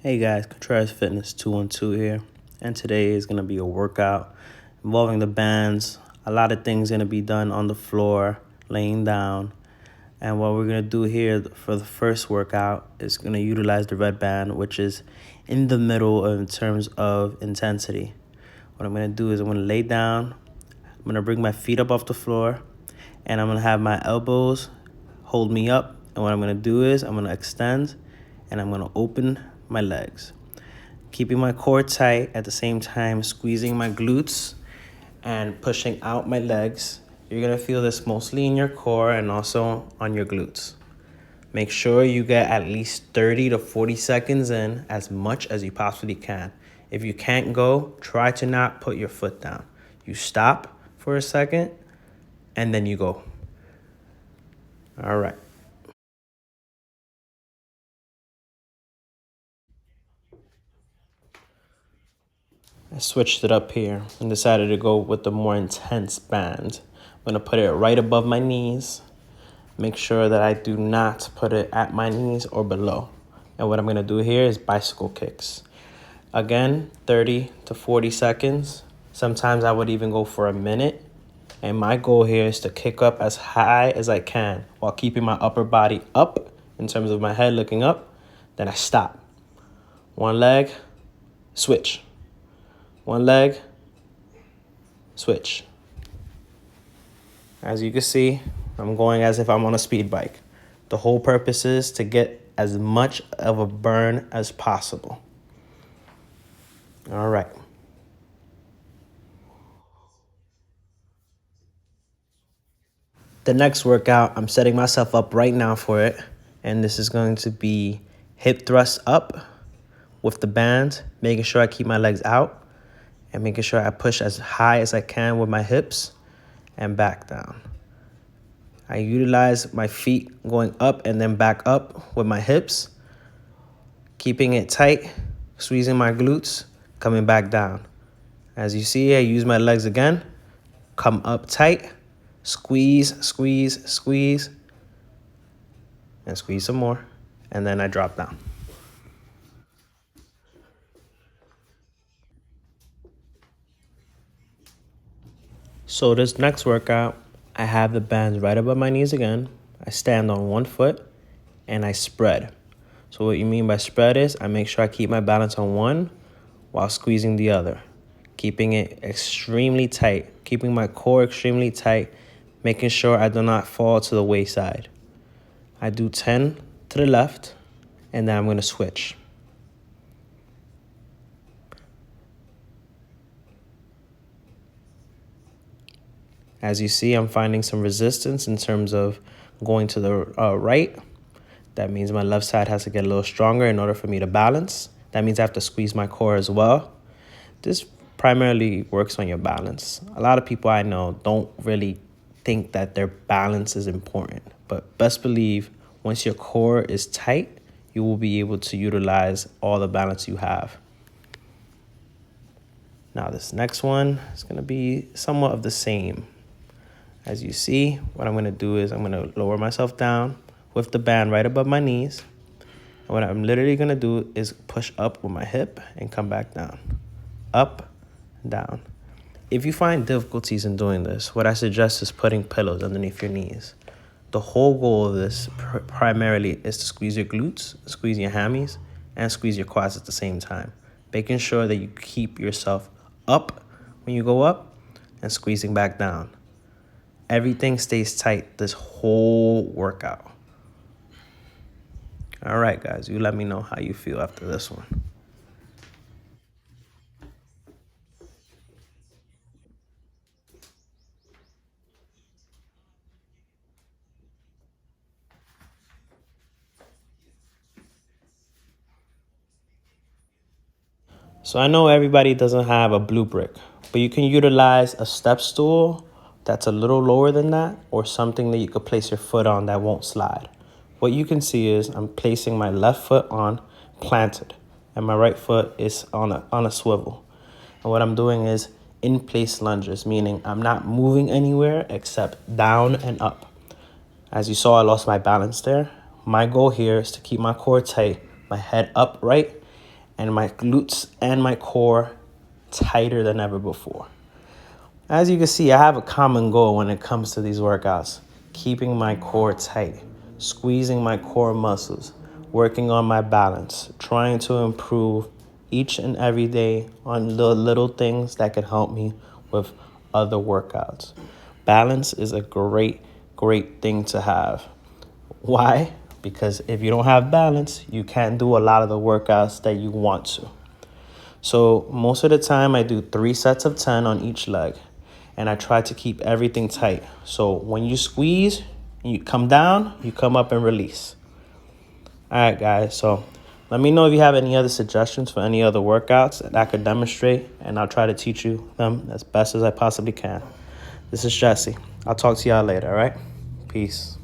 Hey guys, Contreras Fitness 212 here, and today is going to be a workout involving the bands. A lot of things going to be done on the floor, laying down, and what we're going to do here for the first workout is going to utilize the red band, which is in the middle in terms of intensity. What I'm going to do is I'm going to lay down, I'm going to bring my feet up off the floor, and I'm going to have my elbows hold me up, and what I'm going to do is I'm going to extend, and I'm going to open my legs, keeping my core tight at the same time, squeezing my glutes and pushing out my legs. You're gonna feel this mostly in your core and also on your glutes. Make sure you get at least 30 to 40 seconds in, as much as you possibly can. If you can't go, try to not put your foot down. You stop for a second and then you go. All right. I switched it up here and decided to go with the more intense band. I'm gonna put it right above my knees. Make sure that I do not put it at my knees or below. And what I'm gonna do here is bicycle kicks. Again, 30 to 40 seconds. Sometimes I would even go for a minute. And my goal here is to kick up as high as I can while keeping my upper body up in terms of my head looking up. Then I stop. One leg, switch. One leg, switch. As you can see, I'm going as if I'm on a speed bike. The whole purpose is to get as much of a burn as possible. All right. The next workout, I'm setting myself up right now for it. And this is going to be hip thrust up with the band, making sure I keep my legs out and making sure I push as high as I can with my hips and back down. I utilize my feet going up and then back up with my hips, keeping it tight, squeezing my glutes, coming back down. As you see, I use my legs again, come up tight, squeeze, squeeze, squeeze, and squeeze some more, and then I drop down. So this next workout, I have the bands right above my knees again. I stand on one foot and I spread. So what you mean by spread is I make sure I keep my balance on one while squeezing the other, keeping it extremely tight, keeping my core extremely tight, making sure I do not fall to the wayside. I do 10 to the left, and then I'm going to switch. As you see, I'm finding some resistance in terms of going to the right. That means my left side has to get a little stronger in order for me to balance. That means I have to squeeze my core as well. This primarily works on your balance. A lot of people I know don't really think that their balance is important, but best believe once your core is tight, you will be able to utilize all the balance you have. Now this next one is going to be somewhat of the same. As you see, what I'm going to do is I'm going to lower myself down with the band right above my knees. And what I'm literally going to do is push up with my hip and come back down. Up, down. If you find difficulties in doing this, what I suggest is putting pillows underneath your knees. The whole goal of this primarily is to squeeze your glutes, squeeze your hammies, and squeeze your quads at the same time, making sure that you keep yourself up when you go up and squeezing back down. Everything stays tight this whole workout. All right, guys, you let me know how you feel after this one. So I know everybody doesn't have a blue brick, but you can utilize a step stool that's a little lower than that, or something that you could place your foot on that won't slide. What you can see is I'm placing my left foot on planted, and my right foot is on a swivel. And what I'm doing is in place lunges, meaning I'm not moving anywhere except down and up. As you saw, I lost my balance there. My goal here is to keep my core tight, my head upright, and my glutes and my core tighter than ever before. As you can see, I have a common goal when it comes to these workouts: keeping my core tight, squeezing my core muscles, working on my balance, trying to improve each and every day on the little things that can help me with other workouts. Balance is a great thing to have. Why? Because if you don't have balance, you can't do a lot of the workouts that you want to. So most of the time I do 3 sets of 10 on each leg, and I try to keep everything tight. So when you squeeze, you come down, you come up and release. All right, guys. So let me know if you have any other suggestions for any other workouts that I could demonstrate, and I'll try to teach you them as best as I possibly can. This is Jesse. I'll talk to y'all later, all right? Peace.